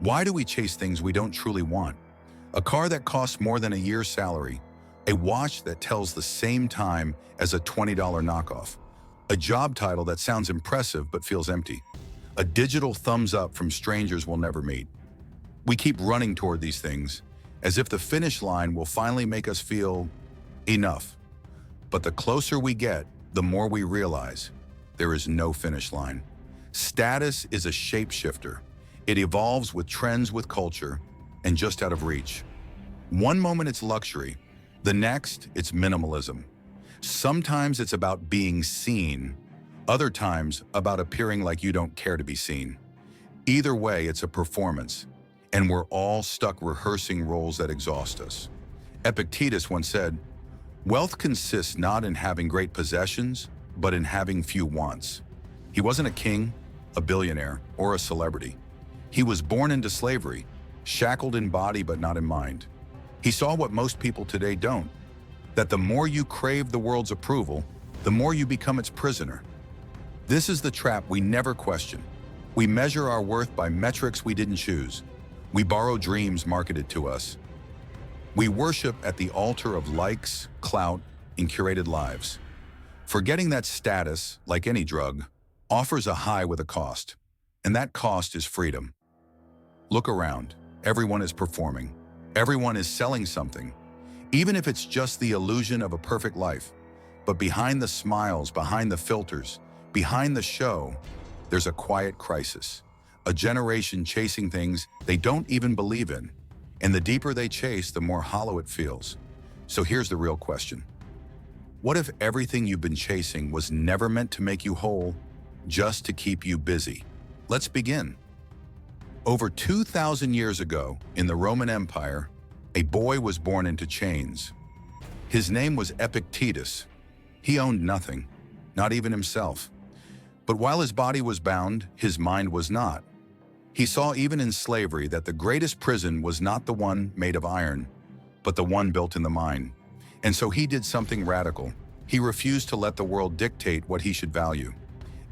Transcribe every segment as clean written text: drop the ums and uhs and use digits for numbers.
Why do we chase things we don't truly want? A car that costs more than a year's salary, a watch that tells the same time as a $20 knockoff, a job title that sounds impressive but feels empty, a digital thumbs up from strangers we'll never meet. We keep running toward these things as if the finish line will finally make us feel enough. But the closer we get, the more we realize there is no finish line. Status is a shapeshifter. It evolves with trends, with culture, and just out of reach. One moment it's luxury, the next it's minimalism. Sometimes it's about being seen, other times about appearing like you don't care to be seen. Either way, it's a performance, and we're all stuck rehearsing roles that exhaust us. Epictetus once said, "Wealth consists not in having great possessions, but in having few wants." He wasn't a king, a billionaire, or a celebrity. He was born into slavery, shackled in body but not in mind. He saw what most people today don't, that the more you crave the world's approval, the more you become its prisoner. This is the trap we never question. We measure our worth by metrics we didn't choose. We borrow dreams marketed to us. We worship at the altar of likes, clout, and curated lives, forgetting that status, like any drug, offers a high with a cost, and that cost is freedom. Look around. Everyone is performing. Everyone is selling something, even if it's just the illusion of a perfect life. But behind the smiles, behind the filters, behind the show, there's a quiet crisis. A generation chasing things they don't even believe in. And the deeper they chase, the more hollow it feels. So here's the real question. What if everything you've been chasing was never meant to make you whole, just to keep you busy? Let's begin. Over 2,000 years ago, in the Roman Empire, a boy was born into chains. His name was Epictetus. He owned nothing, not even himself. But while his body was bound, his mind was not. He saw even in slavery that the greatest prison was not the one made of iron, but the one built in the mind. And so he did something radical. He refused to let the world dictate what he should value.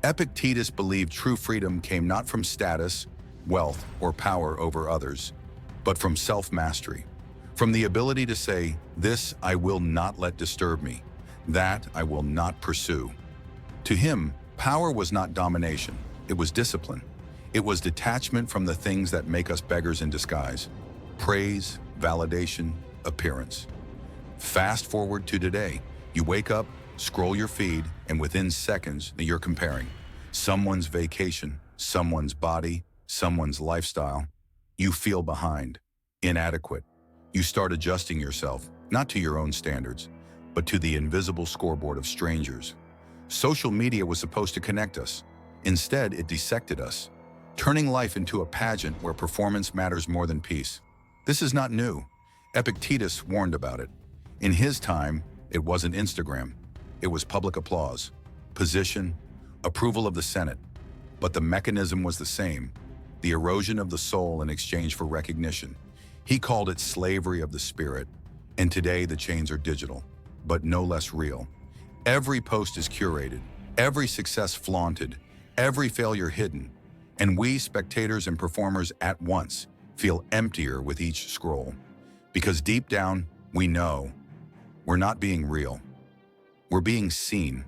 Epictetus believed true freedom came not from status, wealth, or power over others, but from self-mastery, from the ability to say, "This I will not let disturb me, that I will not pursue." To him, power was not domination, it was discipline. It was detachment from the things that make us beggars in disguise: praise, validation, appearance. Fast forward to today, you wake up, scroll your feed, and within seconds, you're comparing someone's vacation, someone's body, someone's lifestyle. You feel behind, inadequate. You start adjusting yourself, not to your own standards, but to the invisible scoreboard of strangers. Social media was supposed to connect us. Instead, it dissected us, turning life into a pageant where performance matters more than peace. This is not new. Epictetus warned about it. In his time, it wasn't Instagram. It was public applause, position, approval of the Senate. But the mechanism was the same: the erosion of the soul in exchange for recognition. He called it slavery of the spirit, and today the chains are digital, but no less real. Every post is curated, every success flaunted, every failure hidden, and we, spectators and performers at once, feel emptier with each scroll. Because deep down, we know we're not being real. We're being seen.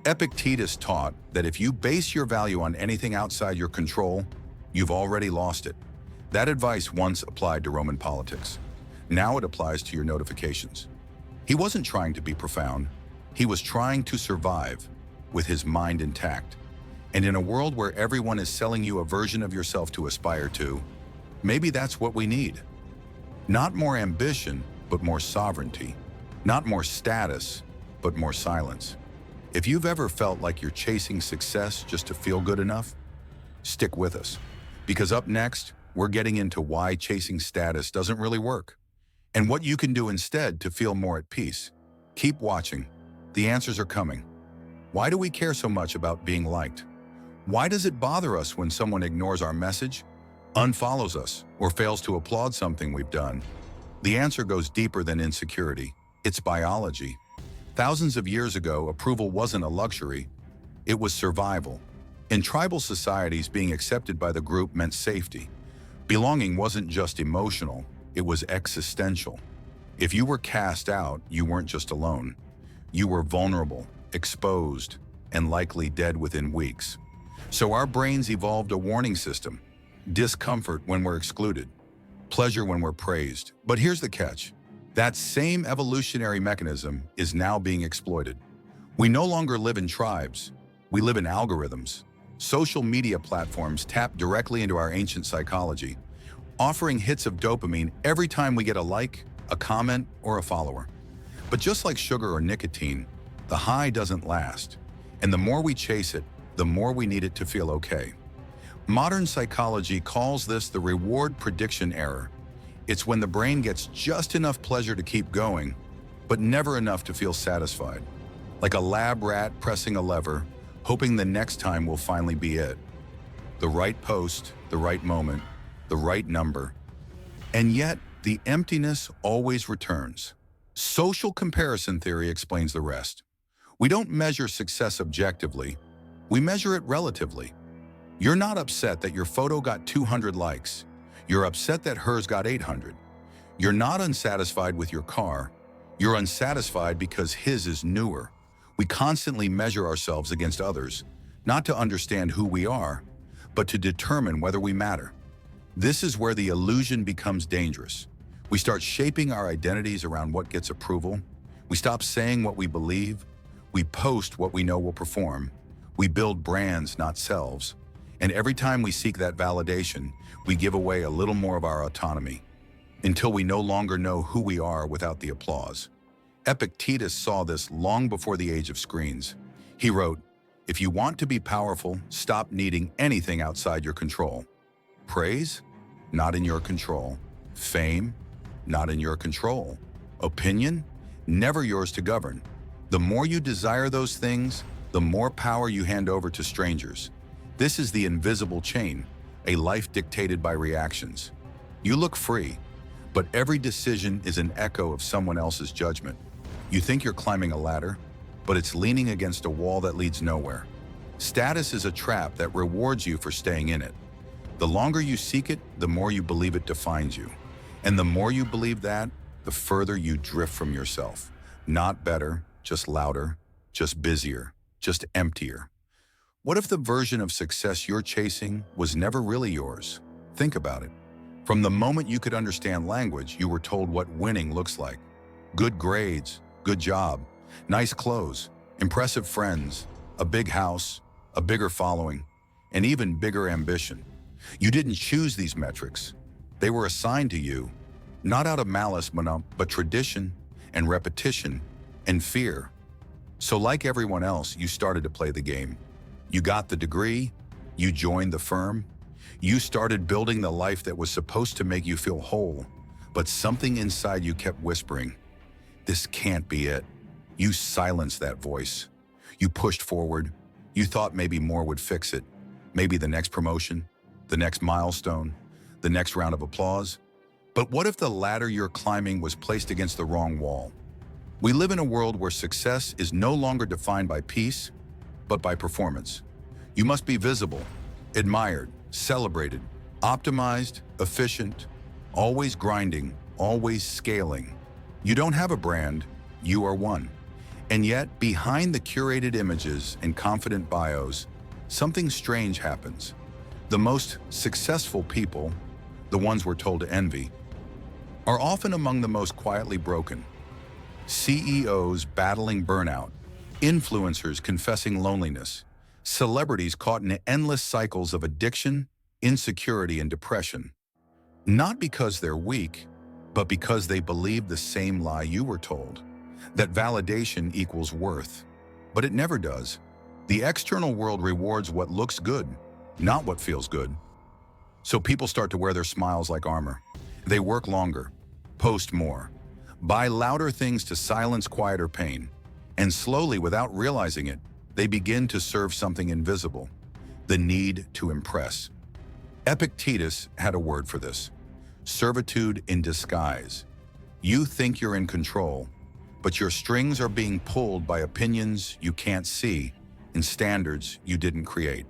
Epictetus taught that if you base your value on anything outside your control, you've already lost it. That advice once applied to Roman politics. Now it applies to your notifications. He wasn't trying to be profound. He was trying to survive with his mind intact. And in a world where everyone is selling you a version of yourself to aspire to, maybe that's what we need. Not more ambition, but more sovereignty. Not more status, but more silence. If you've ever felt like you're chasing success just to feel good enough, stick with us. Because up next, we're getting into why chasing status doesn't really work, and what you can do instead to feel more at peace. Keep watching. The answers are coming. Why do we care so much about being liked? Why does it bother us when someone ignores our message, unfollows us, or fails to applaud something we've done? The answer goes deeper than insecurity. It's biology. Thousands of years ago, approval wasn't a luxury. It was survival. In tribal societies, being accepted by the group meant safety. Belonging wasn't just emotional, it was existential. If you were cast out, you weren't just alone. You were vulnerable, exposed, and likely dead within weeks. So our brains evolved a warning system: discomfort when we're excluded, pleasure when we're praised. But here's the catch. That same evolutionary mechanism is now being exploited. We no longer live in tribes. We live in algorithms. Social media platforms tap directly into our ancient psychology, offering hits of dopamine every time we get a like, a comment, or a follower. But just like sugar or nicotine, the high doesn't last. And the more we chase it, the more we need it to feel okay. Modern psychology calls this the reward prediction error. It's when the brain gets just enough pleasure to keep going, but never enough to feel satisfied. Like a lab rat pressing a lever, hoping the next time will finally be it. The right post, the right moment, the right number. And yet, the emptiness always returns. Social comparison theory explains the rest. We don't measure success objectively, we measure it relatively. You're not upset that your photo got 200 likes. You're upset that hers got 800. You're not unsatisfied with your car. You're unsatisfied because his is newer. We constantly measure ourselves against others, not to understand who we are, but to determine whether we matter. This is where the illusion becomes dangerous. We start shaping our identities around what gets approval. We stop saying what we believe. We post what we know will perform. We build brands, not selves. And every time we seek that validation, we give away a little more of our autonomy, until we no longer know who we are without the applause. Epictetus saw this long before the age of screens. He wrote, "If you want to be powerful, stop needing anything outside your control. Praise? Not in your control. Fame? Not in your control. Opinion? Never yours to govern. The more you desire those things, the more power you hand over to strangers. This is the invisible chain, a life dictated by reactions. You look free, but every decision is an echo of someone else's judgment. You think you're climbing a ladder, but it's leaning against a wall that leads nowhere. Status is a trap that rewards you for staying in it. The longer you seek it, the more you believe it defines you. And the more you believe that, the further you drift from yourself. Not better, just louder, just busier, just emptier. What if the version of success you're chasing was never really yours? Think about it. From the moment you could understand language, you were told what winning looks like. Good grades, good job, nice clothes, impressive friends, a big house, a bigger following, and even bigger ambition. You didn't choose these metrics. They were assigned to you, not out of malice, but tradition and repetition and fear. So like everyone else, you started to play the game. You got the degree, you joined the firm, you started building the life that was supposed to make you feel whole, but something inside you kept whispering, "This can't be it." You silenced that voice. You pushed forward. You thought maybe more would fix it. Maybe the next promotion, the next milestone, the next round of applause. But what if the ladder you're climbing was placed against the wrong wall? We live in a world where success is no longer defined by peace, but by performance. You must be visible, admired, celebrated, optimized, efficient, always grinding, always scaling. You don't have a brand, you are one. And yet, behind the curated images and confident bios, something strange happens. The most successful people, the ones we're told to envy, are often among the most quietly broken. CEOs battling burnout, influencers confessing loneliness, celebrities caught in endless cycles of addiction, insecurity, and depression. Not because they're weak, but because they believe the same lie you were told, that validation equals worth. But it never does. The external world rewards what looks good, not what feels good. So people start to wear their smiles like armor. They work longer, post more, buy louder things to silence quieter pain. And slowly, without realizing it, they begin to serve something invisible, the need to impress. Epictetus had a word for this: servitude in disguise. You think you're in control, but your strings are being pulled by opinions you can't see and standards you didn't create.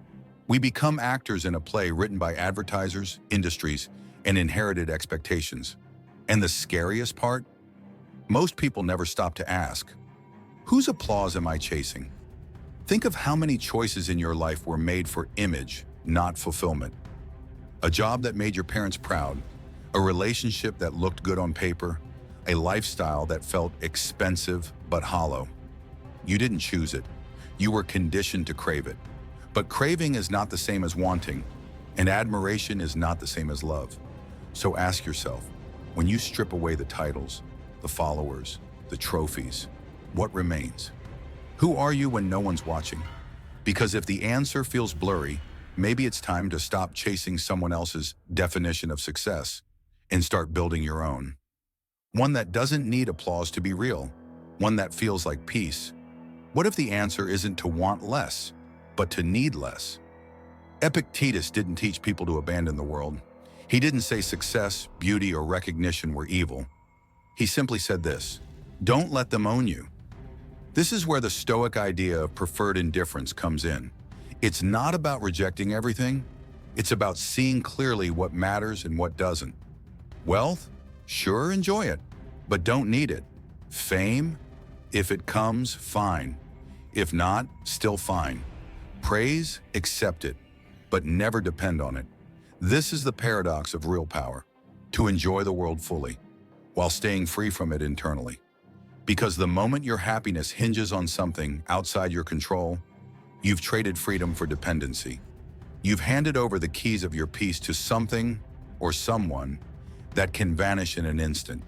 We become actors in a play written by advertisers, industries, and inherited expectations. And the scariest part? Most people never stop to ask, whose applause am I chasing? Think of how many choices in your life were made for image, not fulfillment. A job that made your parents proud, a relationship that looked good on paper, a lifestyle that felt expensive but hollow. You didn't choose it. You were conditioned to crave it. But craving is not the same as wanting, and admiration is not the same as love. So ask yourself, when you strip away the titles, the followers, the trophies, what remains? Who are you when no one's watching? Because if the answer feels blurry, maybe it's time to stop chasing someone else's definition of success and start building your own. One that doesn't need applause to be real, one that feels like peace. What if the answer isn't to want less, but to need less? Epictetus didn't teach people to abandon the world. He didn't say success, beauty, or recognition were evil. He simply said this: don't let them own you. This is where the Stoic idea of preferred indifference comes in. It's not about rejecting everything. It's about seeing clearly what matters and what doesn't. Wealth? Sure, enjoy it, but don't need it. Fame? If it comes, fine. If not, still fine. Praise? Accept it, but never depend on it. This is the paradox of real power: to enjoy the world fully, while staying free from it internally. Because the moment your happiness hinges on something outside your control, you've traded freedom for dependency. You've handed over the keys of your peace to something or someone that can vanish in an instant.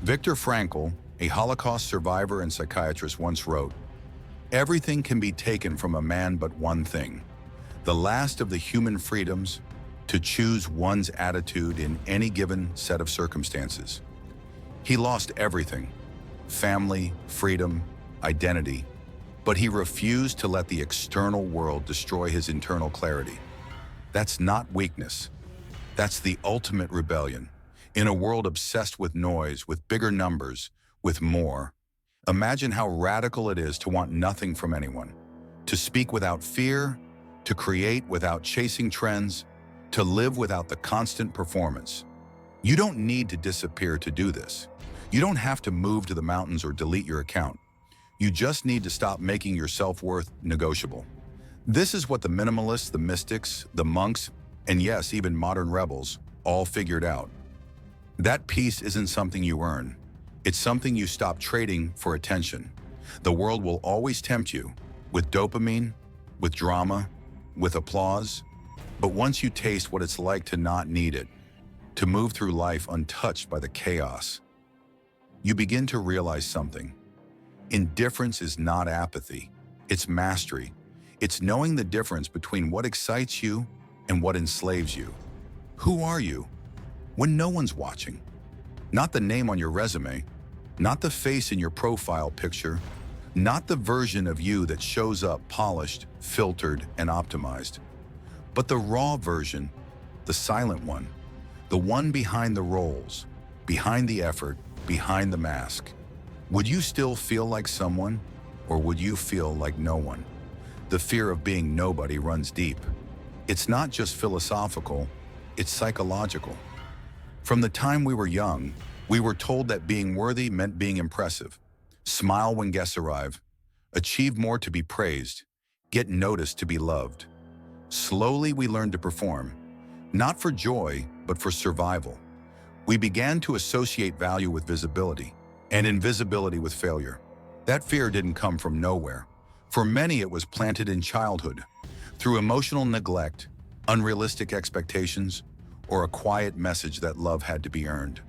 Viktor Frankl, a Holocaust survivor and psychiatrist, once wrote, "Everything can be taken from a man but one thing, the last of the human freedoms, to choose one's attitude in any given set of circumstances." He lost everything: family, freedom, identity, but he refused to let the external world destroy his internal clarity. That's not weakness. That's the ultimate rebellion. In a world obsessed with noise, with bigger numbers, with more, imagine how radical it is to want nothing from anyone, to speak without fear, to create without chasing trends, to live without the constant performance. You don't need to disappear to do this. You don't have to move to the mountains or delete your account. You just need to stop making your self-worth negotiable. This is what the minimalists, the mystics, the monks, and yes, even modern rebels, all figured out. That peace isn't something you earn. It's something you stop trading for attention. The world will always tempt you with dopamine, with drama, with applause. But once you taste what it's like to not need it, to move through life untouched by the chaos, you begin to realize something. Indifference is not apathy. It's mastery. It's knowing the difference between what excites you and what enslaves you. Who are you when no one's watching? Not the name on your resume, not the face in your profile picture, not the version of you that shows up polished, filtered, and optimized, but the raw version, the silent one, the one behind the roles, behind the effort, behind the mask. Would you still feel like someone, or would you feel like no one? The fear of being nobody runs deep. It's not just philosophical, it's psychological. From the time we were young, we were told that being worthy meant being impressive. Smile when guests arrive, achieve more to be praised, get noticed to be loved. Slowly we learned to perform, not for joy, but for survival. We began to associate value with visibility, and invisibility with failure. That fear didn't come from nowhere. For many, it was planted in childhood, through emotional neglect, unrealistic expectations, or a quiet message that love had to be earned.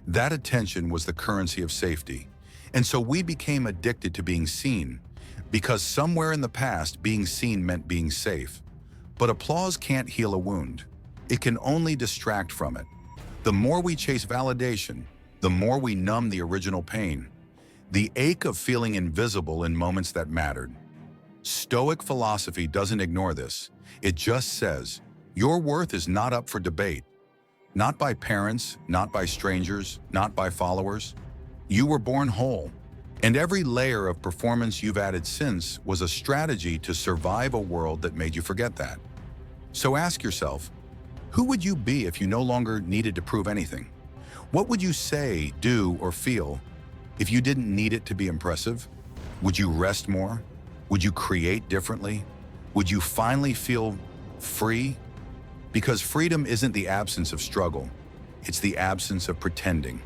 That attention was the currency of safety. And so we became addicted to being seen, because somewhere in the past, being seen meant being safe. But applause can't heal a wound. It can only distract from it. The more we chase validation, the more we numb the original pain, the ache of feeling invisible in moments that mattered. Stoic philosophy doesn't ignore this. It just says, your worth is not up for debate. Not by parents, not by strangers, not by followers. You were born whole, and every layer of performance you've added since was a strategy to survive a world that made you forget that. So ask yourself, Who would you be if you no longer needed to prove anything? What would you say, do, or feel if you didn't need it to be impressive? Would you rest more? Would you create differently? Would you finally feel free? Because freedom isn't the absence of struggle. It's the absence of pretending.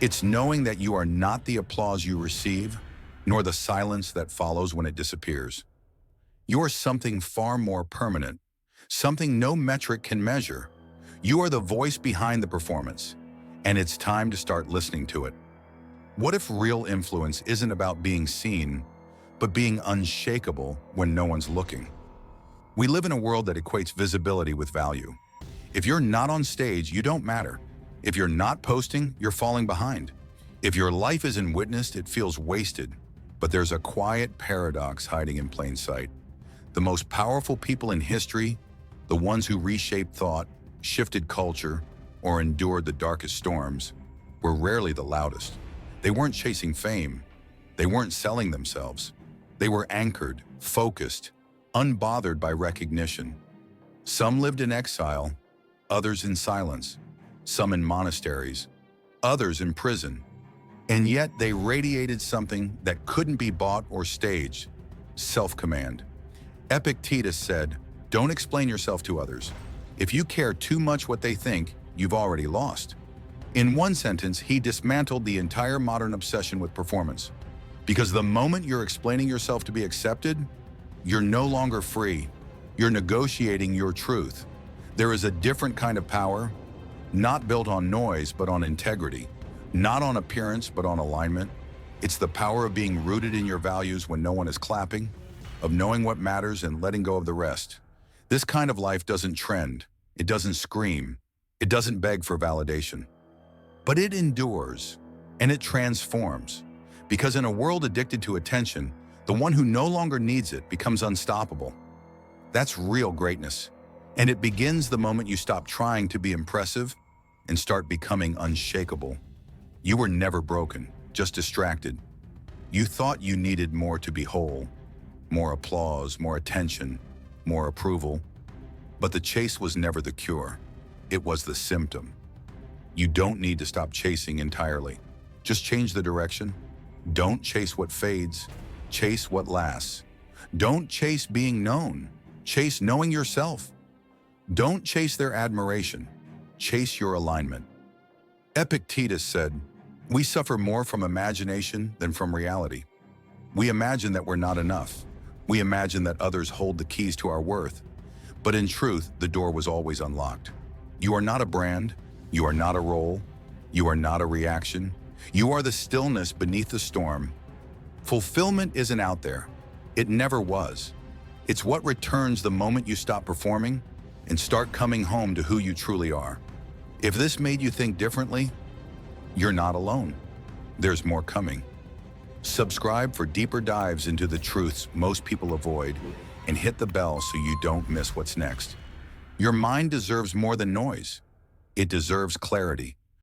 It's knowing that you are not the applause you receive, nor the silence that follows when it disappears. You're something far more permanent, something no metric can measure. You are the voice behind the performance, and it's time to start listening to it. What if real influence isn't about being seen, but being unshakable when no one's looking? We live in a world that equates visibility with value. If you're not on stage, you don't matter. If you're not posting, you're falling behind. If your life isn't witnessed, it feels wasted. But there's a quiet paradox hiding in plain sight. The most powerful people in history, the ones who reshaped thought, shifted culture, or endured the darkest storms, were rarely the loudest. They weren't chasing fame. They weren't selling themselves. They were anchored, focused, unbothered by recognition. Some lived in exile, others in silence, some in monasteries, others in prison. And yet they radiated something that couldn't be bought or staged: self-command. Epictetus said, "Don't explain yourself to others. If you care too much what they think, you've already lost." In one sentence, he dismantled the entire modern obsession with performance. Because the moment you're explaining yourself to be accepted, you're no longer free. You're negotiating your truth. There is a different kind of power, not built on noise, but on integrity. Not on appearance, but on alignment. It's the power of being rooted in your values when no one is clapping, of knowing what matters and letting go of the rest. This kind of life doesn't trend. It doesn't scream. It doesn't beg for validation. But it endures, and it transforms. Because in a world addicted to attention, the one who no longer needs it becomes unstoppable. That's real greatness. And it begins the moment you stop trying to be impressive and start becoming unshakable. You were never broken, just distracted. You thought you needed more to be whole, more applause, more attention, more approval. But the chase was never the cure. It was the symptom. You don't need to stop chasing entirely. Just change the direction. Don't chase what fades. Chase what lasts. Don't chase being known. Chase knowing yourself. Don't chase their admiration. Chase your alignment. Epictetus said, "We suffer more from imagination than from reality." We imagine that we're not enough. We imagine that others hold the keys to our worth. But in truth, the door was always unlocked. You are not a brand. You are not a role. You are not a reaction. You are the stillness beneath the storm. Fulfillment isn't out there. It never was. It's what returns the moment you stop performing and start coming home to who you truly are. If this made you think differently, you're not alone. There's more coming. Subscribe for deeper dives into the truths most people avoid, and hit the bell so you don't miss what's next. Your mind deserves more than noise. It deserves clarity.